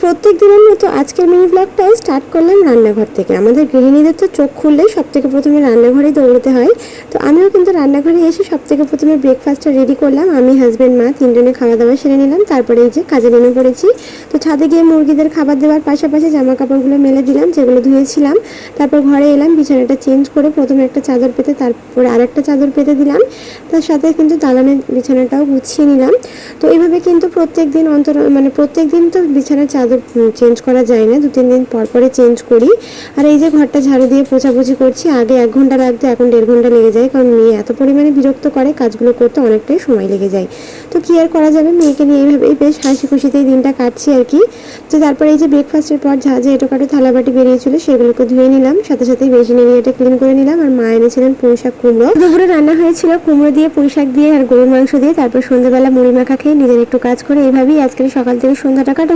প্রত্যেক দিনের মতো আজকের মিনি ব্লগটাও স্টার্ট করলাম রান্নাঘর থেকে। আমাদের গৃহিণীদের তো চোখ খুললেই সব থেকে প্রথমে রান্নাঘরেই দৌড়তে হয়। তো আমিও কিন্তু রান্নাঘরে এসে সব থেকে প্রথমে ব্রেকফাস্টটা রেডি করলাম। আমি, হাজব্যান্ড, মা তিনজনে খাওয়া দাওয়া সেরে নিলাম। তারপরে এই যে কাজে নেমে পড়েছি। তো ছাদে গিয়ে মুরগিদের খাবার দেওয়ার পাশাপাশি জামা কাপড়গুলো মেলে দিলাম, যেগুলো ধুয়েছিলাম। তারপর ঘরে এলাম, বিছানাটা চেঞ্জ করে প্রথমে একটা চাদর পেতে তারপরে আরেকটা চাদর পেতে দিলাম। তার সাথে কিন্তু দালানের বিছানাটাও গুছিয়ে নিলাম। তো এইভাবে কিন্তু প্রত্যেক দিন প্রত্যেক দিন তো বিছানার চাদর চেঞ্জ করা যায় না, 2-3 দিন পর পরে চেঞ্জ করি। আর এই যে ঘরটা ঝাড়ু দিয়ে পোছাপুছি করছি। আগে 1 ঘন্টা লাগতো, এখন 1.5 ঘন্টা লেগে যায়, কারণ মেয়ে এত পরিমাণে বিরক্ত করে, কাজগুলো করতে অনেকটাই সময় লেগে যায়। তো কি আর করা যাবে, মেয়েকে নিয়ে এইভাবেই বেশ হাসি খুশিতেই দিনটা কাটছি আর কি। তো তারপরে এই যে ব্রেকফাস্টের পর যা যে এটোকাটো থালাবাটি বেরিয়েছিল সেগুলোকে ধুয়ে নিলাম, সাথে সাথেই বেসিনে নিয়ে এটা ক্লিন করে নিলাম। আর মা এনেছিলেন পুঁই শাক কুমড়ো। দুপুরে রান্না হয়েছিল কুমড়ো দিয়ে, পুঁই শাক দিয়ে আর গরুর মাংস দিয়ে। তারপর সন্ধ্যাবেলা মুড়ি মাখা খেয়ে নিজের একটু কাজ করে এইভাবেই আজকের সকাল থেকে সন্ধ্যাটা কাটালাম।